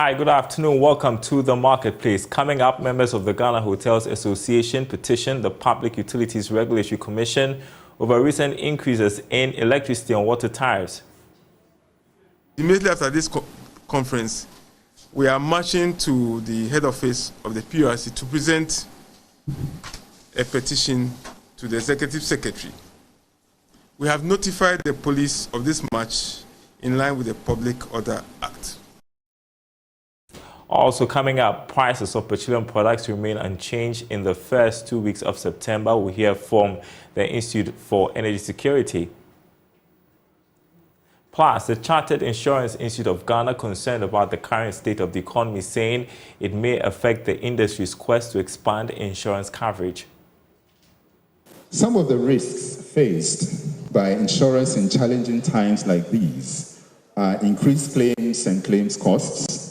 Hi, good afternoon. Welcome to the Marketplace. Coming up, members of the Ghana Hotels Association petitioned the Public Utilities Regulatory Commission over recent increases in electricity and water tariffs. Immediately after this conference, we are marching to the head office of the PURC to present a petition to the Executive Secretary. We have notified the police of this march in line with the Public Order Act. Also coming up, prices of petroleum products remain unchanged in the first 2 weeks of September. We hear from the Institute for Energy Security. Plus, the Chartered Insurance Institute of Ghana concerned about the current state of the economy, saying it may affect the industry's quest to expand insurance coverage. Some of the risks faced by insurers in challenging times like these are increased claims and claims costs,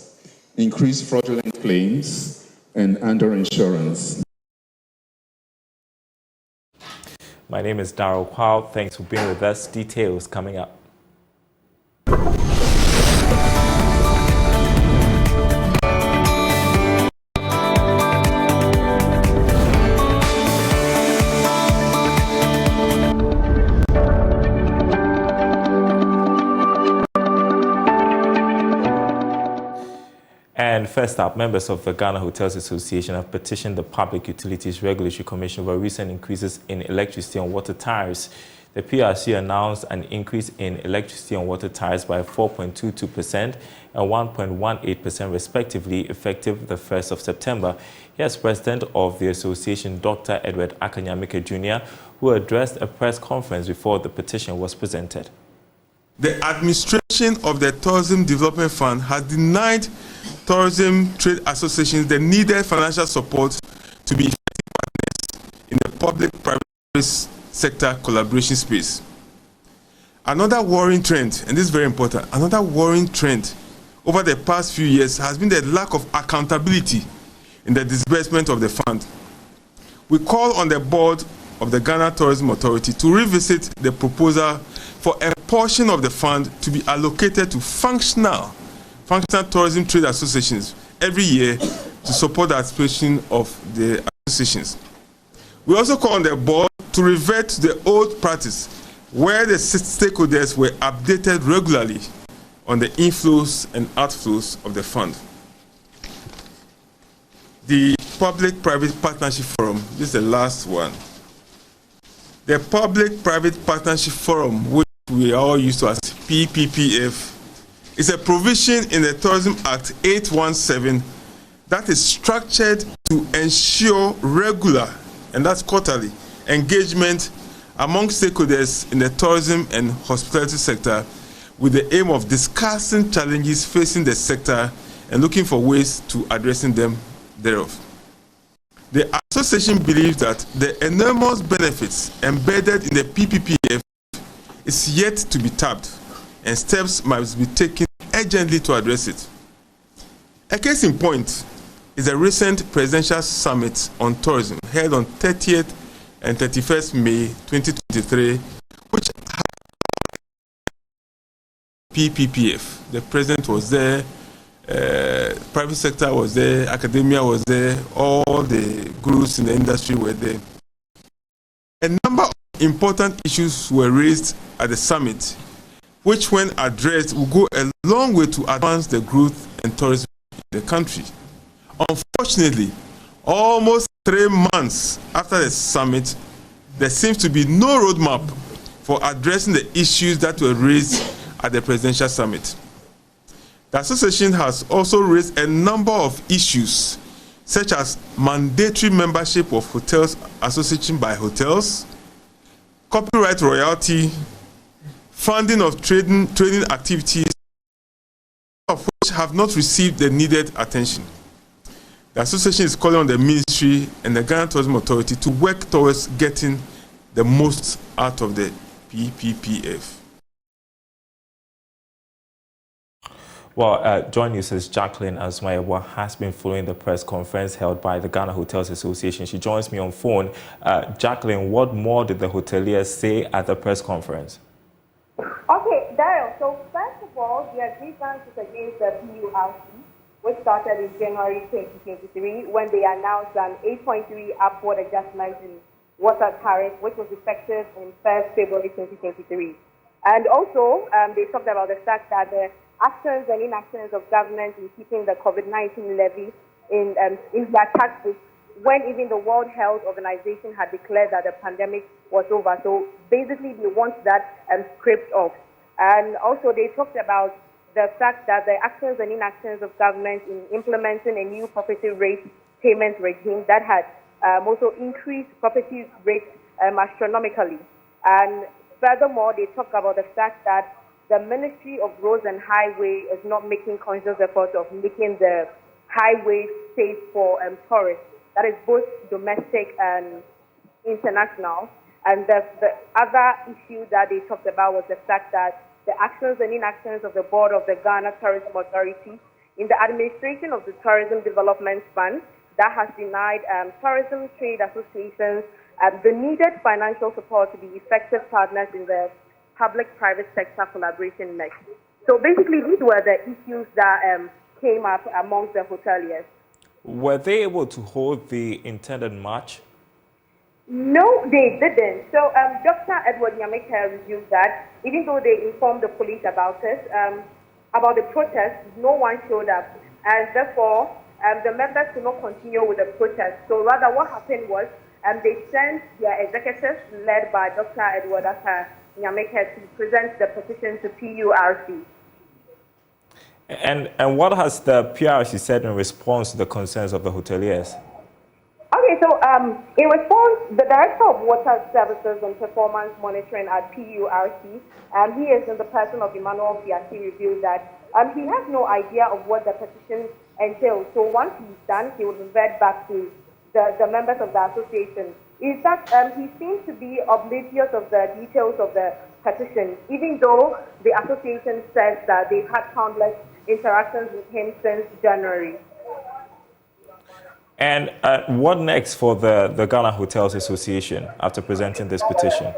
increased fraudulent claims, and underinsurance. My name is Daryl. Kwawu. Thanks for being with us. Details coming up. And first up, members of the Ghana Hotels Association have petitioned the Public Utilities Regulatory Commission over recent increases in electricity and water tariffs. The PRC announced an increase in electricity and water tariffs by 4.22% and 1.18% respectively, effective the 1st of September. Here's President of the Association, Dr. Edward Akanyamike Jr., who addressed a press conference before the petition was presented. The administration of the Tourism Development Fund has denied tourism trade associations the needed financial support to be effective partners in the public-private sector collaboration space. Another worrying trend, and this is very important, another worrying trend over the past few years has been the lack of accountability in the disbursement of the fund. We call on the board of the Ghana Tourism Authority to revisit the proposal for a portion of the fund to be allocated to functional tourism trade associations every year to support the aspiration of the associations. We also call on the board to revert to the old practice where the stakeholders were updated regularly on the inflows and outflows of the fund. The Public-Private Partnership Forum, this is the last one. The Public-Private Partnership Forum, which we are all used to as PPPF, is a provision in the Tourism Act 817 that is structured to ensure regular, and that's quarterly, engagement among stakeholders in the tourism and hospitality sector with the aim of discussing challenges facing the sector and looking for ways to addressing them thereof. The association believes that the enormous benefits embedded in the PPPF is yet to be tapped, and steps must be taken urgently to address it. A case in point is the recent Presidential Summit on Tourism held on 30th and 31st May 2023, which had PPPF. The President was there, private sector was there, academia was there, all the gurus in the industry were there. A number of important issues were raised at the summit, which when addressed will go a long way to advance the growth and tourism in the country. Unfortunately, almost 3 months after the summit, there seems to be no roadmap for addressing the issues that were raised at the presidential summit. The association has also raised a number of issues, such as mandatory membership of hotels association by hotels, copyright royalty, funding of trading activities, of which have not received the needed attention. The association is calling on the ministry and the Ghana Tourism Authority to work towards getting the most out of the PPPF. Well, Joint News' Jacqueline Asmayewa has been following the press conference held by the Ghana Hotels Association. She joins me on phone. Jacqueline, what more did the hoteliers say at the press conference? Okay, Daryl, so first of all, their grievance is against the PURC, which started in January 2023 when they announced an 8.3 upward adjustment in water tariff, which was effective in 1st February 2023. And also, they talked about the fact that the actions and inactions of government in keeping the COVID-19 levy in their tax books when even the World Health Organization had declared that the pandemic was over. So basically, they want that scraped off. And also, they talked about the fact that the actions and inactions of government in implementing a new property rate payment regime that had also increased property rates astronomically. And furthermore, they talk about the fact that the Ministry of Roads and Highway is not making conscious efforts of making the highway safe for tourists. That is both domestic and international. And the other issue that they talked about was the fact that the actions and inactions of the board of the Ghana Tourism Authority in the administration of the Tourism Development Fund that has denied tourism trade associations the needed financial support to be effective partners in the public-private sector collaboration mix. So basically, these were the issues that came up amongst the hoteliers. Were they able to hold the intended march? No, they didn't. So Dr. Edward Nyameke revealed that even though they informed the police about it, about the protest, no one showed up. And therefore, the members could not continue with the protest. So rather what happened was they sent their executives, led by Dr. Edward Nyameke, to present the petition to PURC. And what has the PURC said in response to the concerns of the hoteliers? Okay, so in response, the Director of Water Services and Performance Monitoring at PURC, he is in the person of Emmanuel Fiati, revealed that he has no idea of what the petition entails. So once he's done, he will revert back to the members of the association. In fact, he seems to be oblivious of the details of the petition, even though the association says that they've had countless interactions with him since January. And what next for the Ghana Hotels Association after presenting this petition?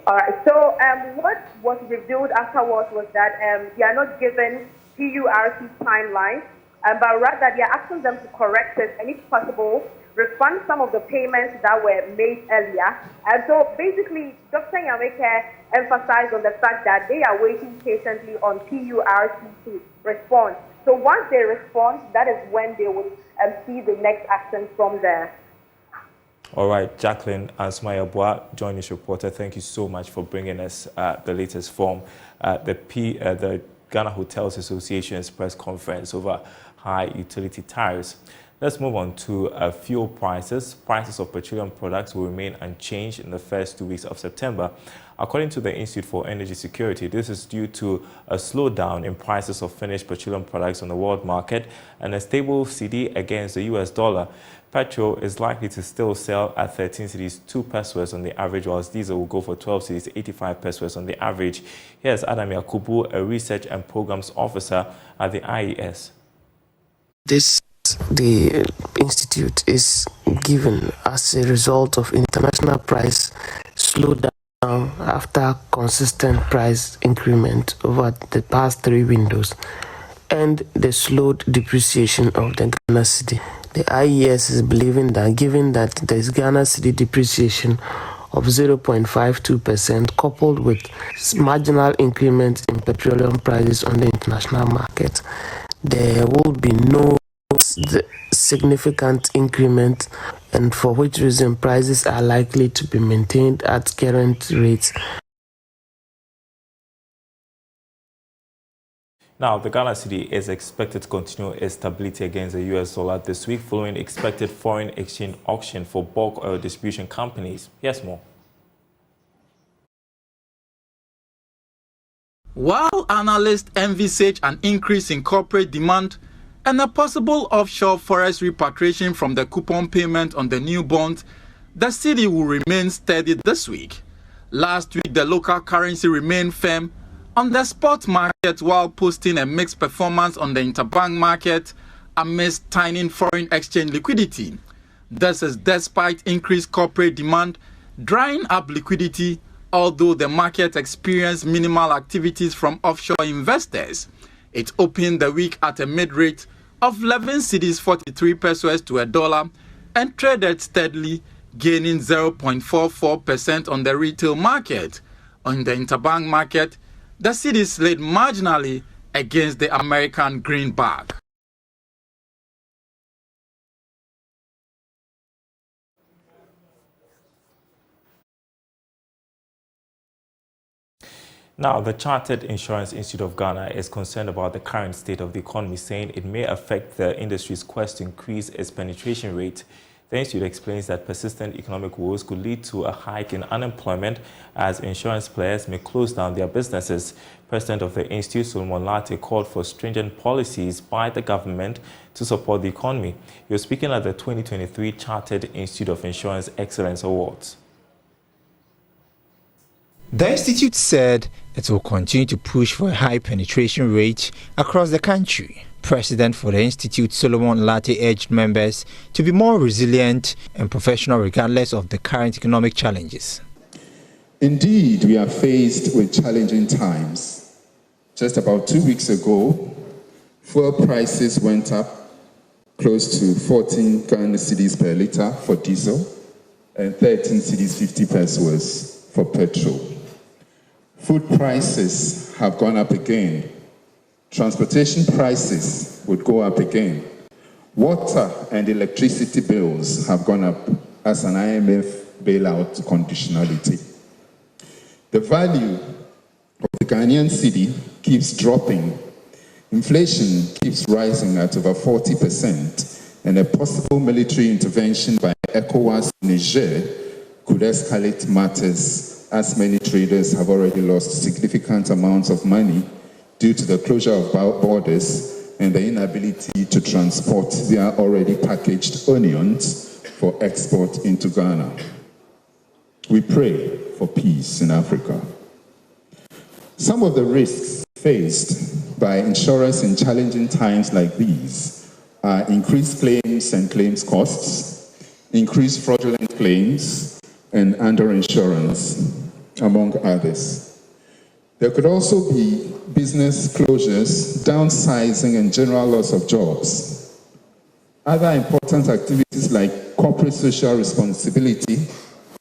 All right, so what was revealed afterwards was that they are not given PURC timeline, but rather they are asking them to correct it and, if possible, refund some of the payments that were made earlier. And so basically, Dr. Nyameke emphasized on the fact that they are waiting patiently on PURC to respond. So once they respond, that is when they will see the next action from there. All right, Jacqueline Ansmayabwa, journalist reporter, thank you so much for bringing us the latest from the Ghana Hotels Association's press conference over high utility tariffs. Let's move on to fuel prices. Prices of petroleum products will remain unchanged in the first 2 weeks of September. According to the Institute for Energy Security, this is due to a slowdown in prices of finished petroleum products on the world market and a stable cedi against the US dollar. Petrol is likely to still sell at 13 cedis 2 pesos on the average, whilst diesel will go for 12 cedis 85 pesos on the average. Here's Adam Yakubu, a research and programs officer at the IES. The institute is given as a result of international price slowdown after consistent price increment over the past 3 windows and the slowed depreciation of the Ghana cedi. The IES is believing that given that there is Ghana cedi depreciation of 0.52% coupled with marginal increments in petroleum prices on the international market, there will be no significant increment, and for which reason prices are likely to be maintained at current rates. Now, the Ghana cedi is expected to continue its stability against the US dollar this week following expected foreign exchange auction for bulk oil distribution companies. Yes, more. While analysts envisage an increase in corporate demand and a possible offshore forex repatriation from the coupon payment on the new bond, the cedi will remain steady this week. Last week, the local currency remained firm on the spot market while posting a mixed performance on the interbank market amidst tightening foreign exchange liquidity. This is despite increased corporate demand, drying up liquidity, although the market experienced minimal activities from offshore investors. It opened the week at a mid-rate of 11 cedis 43 pesos to $1 and traded steadily, gaining 0.44% on the retail market. On the interbank market, the cedi slid marginally against the American greenback. Now, the Chartered Insurance Institute of Ghana is concerned about the current state of the economy, saying it may affect the industry's quest to increase its penetration rate. The institute explains that persistent economic woes could lead to a hike in unemployment as insurance players may close down their businesses. President of the institute, Solomon Latte, called for stringent policies by the government to support the economy. He was speaking at the 2023 Chartered Institute of Insurance Excellence Awards. The institute said it will continue to push for a high penetration rate across the country. President for the institute, Solomon Latte, urged members to be more resilient and professional regardless of the current economic challenges. Indeed, we are faced with challenging times. Just about 2 weeks ago, fuel prices went up close to 14 Ghana cedis per litre for diesel and 13 cedis 50 pesos for petrol. Food prices have gone up again. Transportation prices would go up again. Water and electricity bills have gone up as an IMF bailout conditionality. The value of the Ghanaian cedi keeps dropping. Inflation keeps rising at over 40%, and a possible military intervention by ECOWAS Niger could escalate matters, as many traders have already lost significant amounts of money due to the closure of borders and the inability to transport their already packaged onions for export into Ghana. We pray for peace in Africa. Some of the risks faced by insurers in challenging times like these are increased claims and claims costs, increased fraudulent claims, and underinsurance, among others. There could also be business closures, downsizing, and general loss of jobs. Other important activities like corporate social responsibility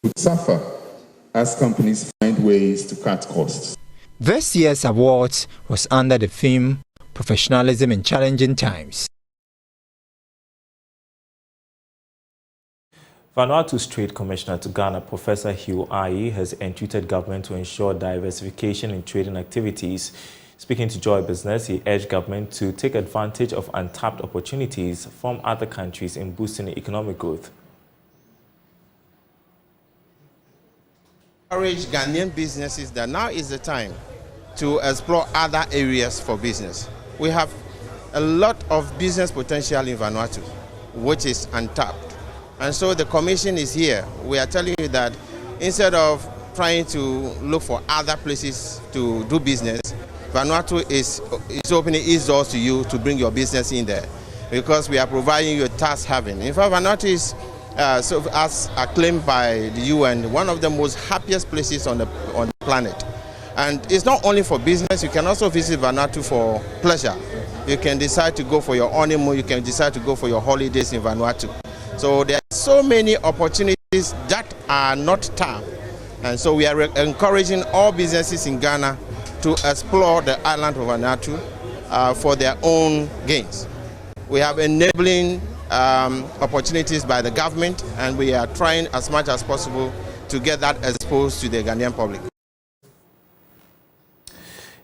would suffer as companies find ways to cut costs. This year's awards was under the theme Professionalism in Challenging Times. Vanuatu's Trade Commissioner to Ghana, Professor Hugh Ayi, has entreated government to ensure diversification in trading activities. Speaking to Joy Business, he urged government to take advantage of untapped opportunities from other countries in boosting economic growth. Encourage Ghanaian businesses that now is the time to explore other areas for business. We have a lot of business potential in Vanuatu, which is untapped. And so the commission is here. We are telling you that instead of trying to look for other places to do business, Vanuatu is opening its doors to you to bring your business in there, because we are providing you a tax haven. In fact, Vanuatu is, as acclaimed by the UN, one of the most happiest places on the planet. And it's not only for business, you can also visit Vanuatu for pleasure. You can decide to go for your honeymoon, you can decide to go for your holidays in Vanuatu. So there are so many opportunities that are not tapped. And so we are encouraging all businesses in Ghana to explore the island of Vanuatu for their own gains. We have enabling opportunities by the government, and we are trying as much as possible to get that exposed to the Ghanaian public.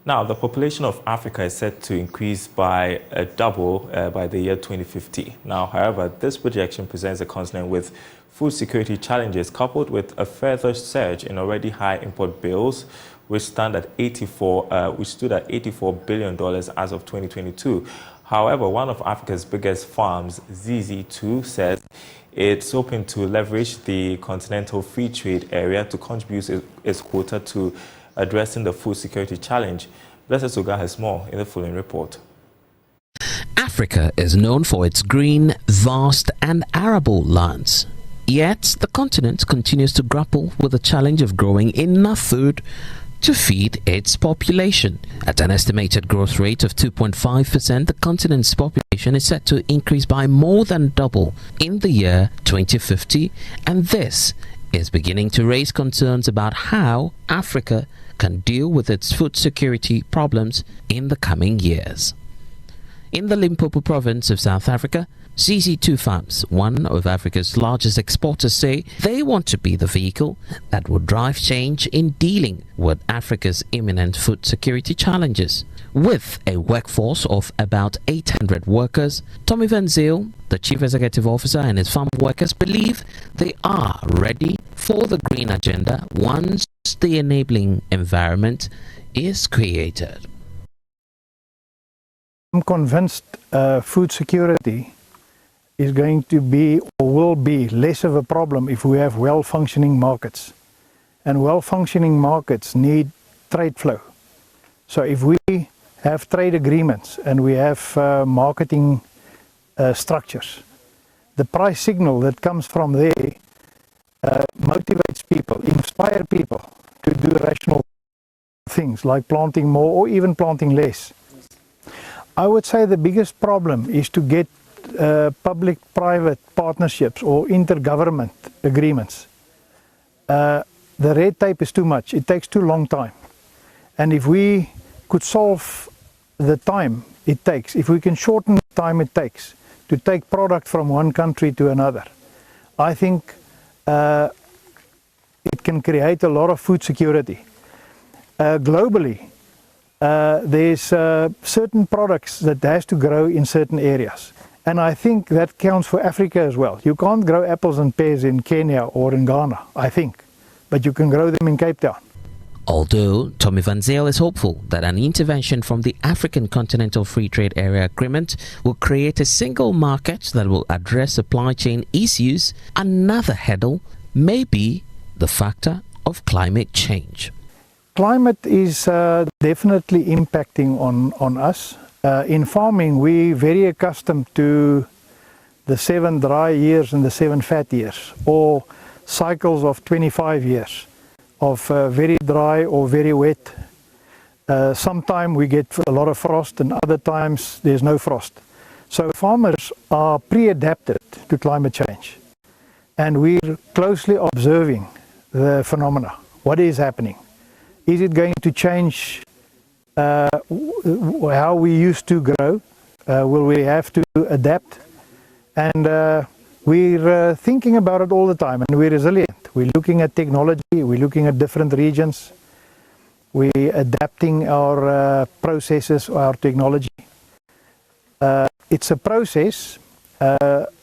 Now, the population of Africa is set to increase by a double by the year 2050. Now, however, this projection presents a continent with food security challenges coupled with a further surge in already high import bills, which stood at $84 billion as of 2022. However, one of Africa's biggest farms, ZZ2, says it's hoping to leverage the continental free trade area to contribute its quota to addressing the food security challenge. Blessed Suga has more in the following report. Africa is known for its green, vast and arable lands. Yet, the continent continues to grapple with the challenge of growing enough food to feed its population. At an estimated growth rate of 2.5%, the continent's population is set to increase by more than double in the year 2050, and this is beginning to raise concerns about how Africa can deal with its food security problems in the coming years. In the Limpopo province of South Africa, CC2 Farms, one of Africa's largest exporters, say they want to be the vehicle that will drive change in dealing with Africa's imminent food security challenges. With a workforce of about 800 workers, Tommy Van Zyl, the chief executive officer, and his farm workers believe they are ready for the green agenda once the enabling environment is created. I'm convinced food security is going to be or will be less of a problem if we have well-functioning markets. And well-functioning markets need trade flow. So if we have trade agreements and we have marketing structures, the price signal that comes from there motivates people, inspire people to do rational things like planting more or even planting less. I would say the biggest problem is to get public-private partnerships or intergovernment agreements. The red tape is too much. It takes too long time. And if we could solve the time it takes, if we can shorten the time it takes to take product from one country to another, I think it can create a lot of food security. Globally, there's certain products that has to grow in certain areas. And I think that counts for Africa as well. You can't grow apples and pears in Kenya or in Ghana, I think. But you can grow them in Cape Town. Although Tommy Van Zyl is hopeful that an intervention from the African Continental Free Trade Area Agreement will create a single market that will address supply chain issues, another hurdle may be the factor of climate change. Climate is definitely impacting on us. In farming, we're very accustomed to the 7 dry years and the 7 fat years, or cycles of 25 years of very dry or very wet. Sometimes we get a lot of frost and other times there's no frost. So farmers are pre-adapted to climate change. And we're closely observing the phenomena. What is happening? Is it going to change how we used to grow? Will we have to adapt? And we're thinking about it all the time, and we're resilient. We're looking at technology, we're looking at different regions, we're adapting our processes, our technology. It's a process.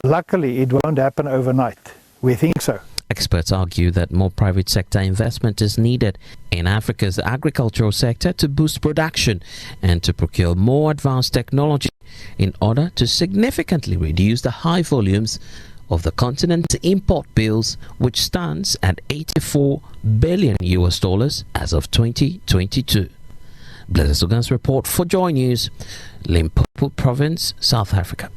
Luckily, it won't happen overnight. We think so. Experts argue that more private sector investment is needed in Africa's agricultural sector to boost production and to procure more advanced technology in order to significantly reduce the high volumes of the continent's import bills, which stands at $84 billion as of 2022. Blaise Ogan's report for Joy News, Limpopo Province, South Africa.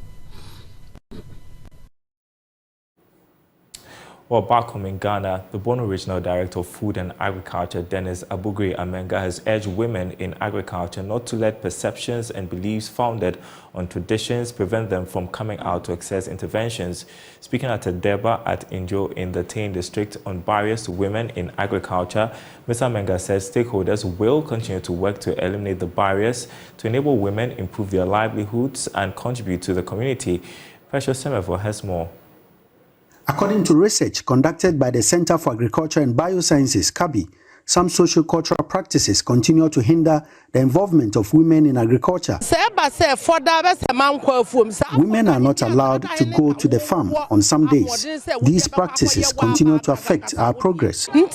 Well, back home in Ghana, the Bono Regional Director of Food and Agriculture, Dennis Abugri Amenga, has urged women in agriculture not to let perceptions and beliefs founded on traditions prevent them from coming out to access interventions. Speaking at a deba at Injo in the Tain district on barriers to women in agriculture, Mr. Amenga says stakeholders will continue to work to eliminate the barriers to enable women improve their livelihoods and contribute to the community. Precious Semevo has more. According to research conducted by the Center for Agriculture and Biosciences, CABI, some socio-cultural practices continue to hinder the involvement of women in agriculture. Women are not allowed to go to the farm on some days. These practices continue to affect our progress. Women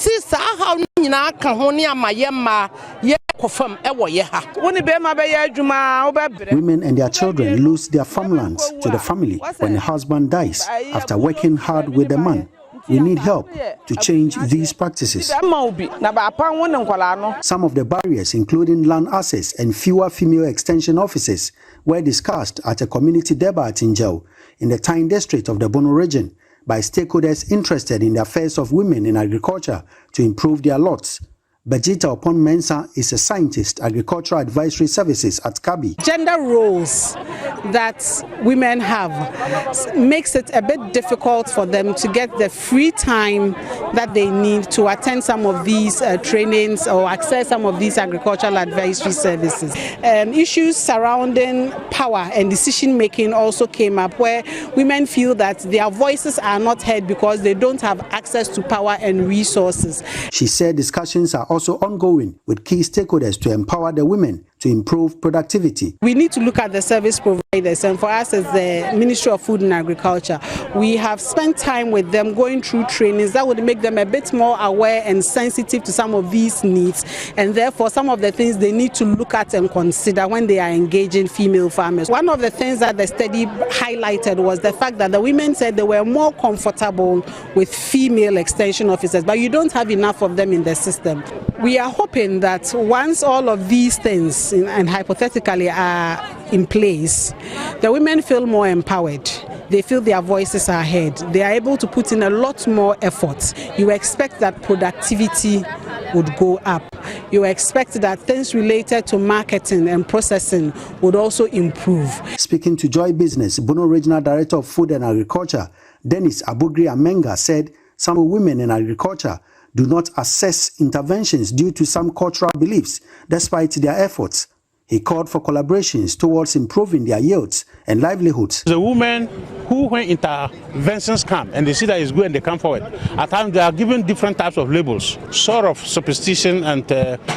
and their children lose their farmlands to the family when the husband dies after working hard with the man. We need help to change these practices. Some of the barriers, including land access and fewer female extension officers, were discussed at a community debate in Jau, in the Tain district of the Bono region, by stakeholders interested in the affairs of women in agriculture to improve their lots. Bajita Opon Mensah is a scientist, agricultural advisory services at Kabi. Gender roles that women have makes it a bit difficult for them to get the free time that they need to attend some of these trainings or access some of these agricultural advisory services. Issues surrounding power and decision making also came up, where women feel that their voices are not heard because they don't have access to power and resources. She said discussions are also ongoing with key stakeholders to empower the women to improve productivity. We need to look at the service providers, and for us as the Ministry of Food and Agriculture, we have spent time with them going through trainings that would make them a bit more aware and sensitive to some of these needs, and therefore some of the things they need to look at and consider when they are engaging female farmers. One of the things that the study highlighted was the fact that the women said they were more comfortable with female extension officers, but you don't have enough of them in the system. We are hoping that once all of these things and hypothetically are in place, the women feel more empowered. They feel their voices are heard. They are able to put in a lot more effort. You expect that productivity would go up. You expect that things related to marketing and processing would also improve. Speaking to Joy Business, Bono Regional Director of Food and Agriculture, Dennis Abugri Amenga, said some women in agriculture do not assess interventions due to some cultural beliefs, despite their efforts. He called for collaborations towards improving their yields and livelihoods. The women who, when interventions come and they see that it's good and they come forward, at times they are given different types of labels, sort of superstition and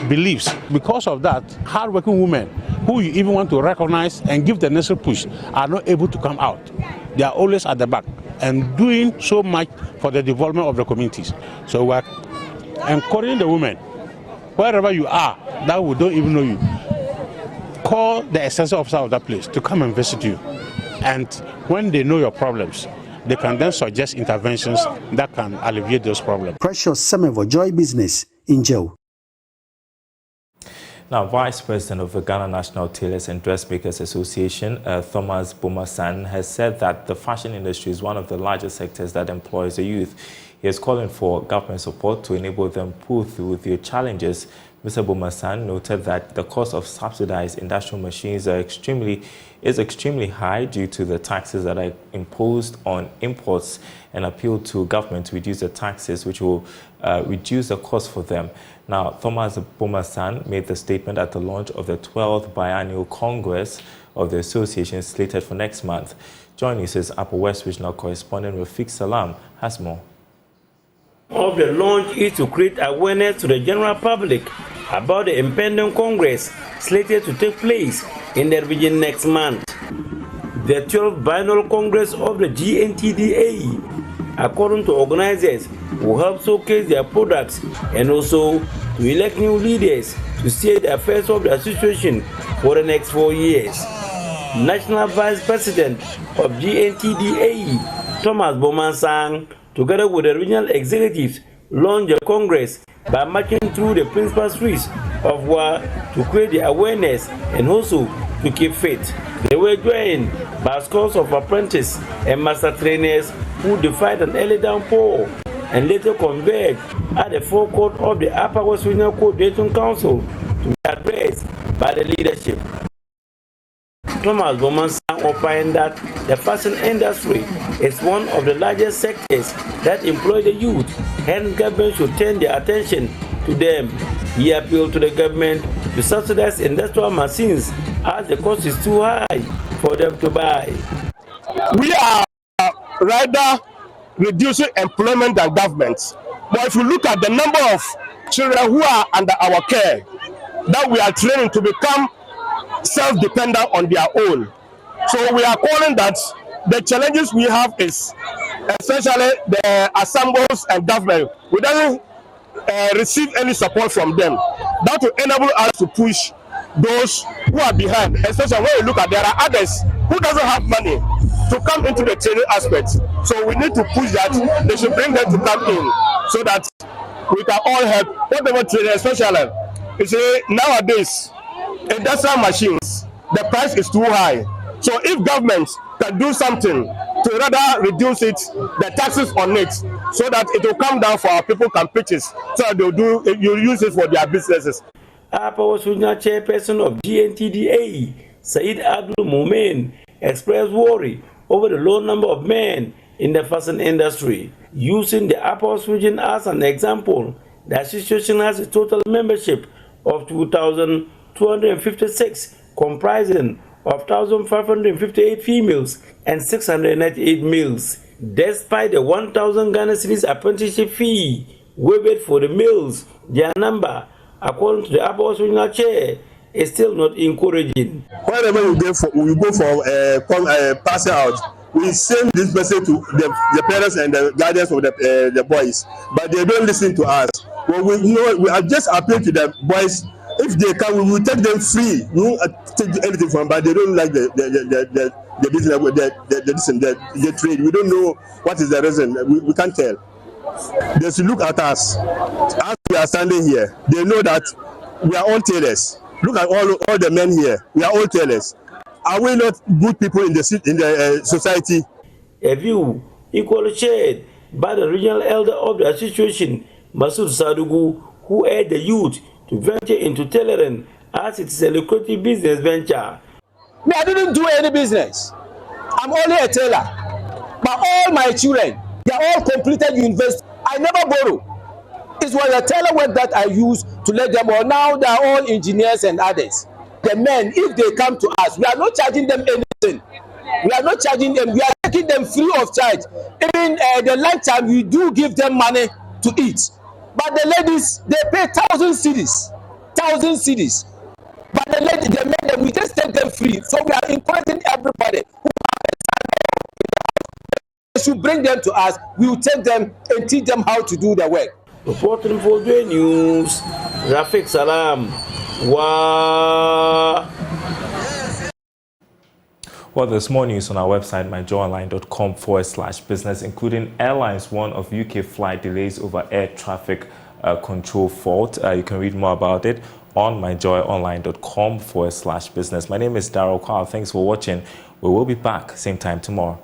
beliefs. Because of that, hardworking women who you even want to recognize and give the necessary push are not able to come out. They are always at the back and doing so much for the development of the communities. So we're encouraging the women, wherever you are, that we don't even know you, call the extension officer of that place to come and visit you. And when they know your problems, they can then suggest interventions that can alleviate those problems. Precious Semevo, Joy Business, in jail. Now, Vice President of the Ghana National Tailors and Dressmakers Association, Thomas Bomasan, has said that the fashion industry is one of the largest sectors that employs the youth. He is calling for government support to enable them pull through their challenges. Mr. Bomasan noted that the cost of subsidized industrial machines is extremely high due to the taxes that are imposed on imports, and appealed to government to reduce the taxes, which will reduce the cost for them. Now, Thomas Bomasan made the statement at the launch of the 12th Biennial Congress of the Association slated for next month. Joining us is Upper West Regional Correspondent Rafiq Salam has more. Of the launch is to create awareness to the general public about the impending Congress slated to take place in the region next month. The 12th Biennial Congress of the GNTDA, according to organizers, will help showcase their products and also to elect new leaders to steer the affairs of the association for the next 4 years. National Vice President of GNTDA, Thomas Bomasan, together with the regional executives, launched the Congress by marching through the principal streets of Wa to create the awareness and also to keep faith. They were joined by scores of apprentices and master trainers who defied an early downpour and later converged at the forecourt of the Upper West Regional Coordinating Council to be addressed by the leadership. Thomas Bomasan opined that the fashion industry is one of the largest sectors that employ the youth, hence government should turn their attention to them. He appealed to the government to subsidize industrial machines as the cost is too high for them to buy. We are rather reducing employment than government. But if you look at the number of children who are under our care, that we are training to become self-dependent on their own. So we are calling that the challenges we have is essentially the assemblies and government. We don't receive any support from them. That will enable us to push those who are behind, especially when you look at there are others who doesn't have money to come into the training aspect. So we need to push that. They should bring them to come in so that we can all help whatever training, especially. You see, nowadays, industrial machines, the price is too high. So if government can do something to rather reduce it, the taxes on it, so that it will come down for our people can purchase, so that you'll use it for their businesses. Upper Regional Chairperson of GNTDA, Said Abdul Momen, expressed worry over the low number of men in the fashion industry. Using the Upper region as an example, the association has a total membership of 2,256, comprising of 1,558 females and 698 males. Despite the 1,000 Ghana cedis apprenticeship fee waived for the males, their number, according to the Upper Regional Chair, is still not encouraging. Whenever we go for passing out, we send this message to the parents and the guardians of the boys, but they don't listen to us. Well, we are just appealing to the boys. If they come, we will take them free. We won't take anything from them, but they don't like the business, the trade. We don't know what is the reason. We can't tell. They should look at us. As we are standing here, they know that we are all tailors. Look at all the men here. We are all tailors. Are we not good people in the society? A view equally shared by the regional elder of the association, Masood Sadugu, who urged the youth to venture into tailoring as it is a lucrative business venture. Me, I didn't do any business. I'm only a tailor. But all my children, they are all completed university. I never borrow. It was a tailor work that I used to let them all. Now they are all engineers and others. The men, if they come to us, we are not charging them anything. We are not charging them. We are taking them free of charge. Even the lunchtime, we do give them money to eat. But the ladies, they pay 1,000 cedis. 1,000 cedis. But the men, we just take them free. So we are encouraging everybody who should bring them to us. We will take them and teach them how to do the work. Reporting for the news, Rafiq Salam. Wow. Well, there's more news on our website, myjoyonline.com/business, including airlines warn of UK flight delays over air traffic control fault. You can read more about it on myjoyonline.com/business. My name is Daryl. Thanks for watching. We will be back same time tomorrow.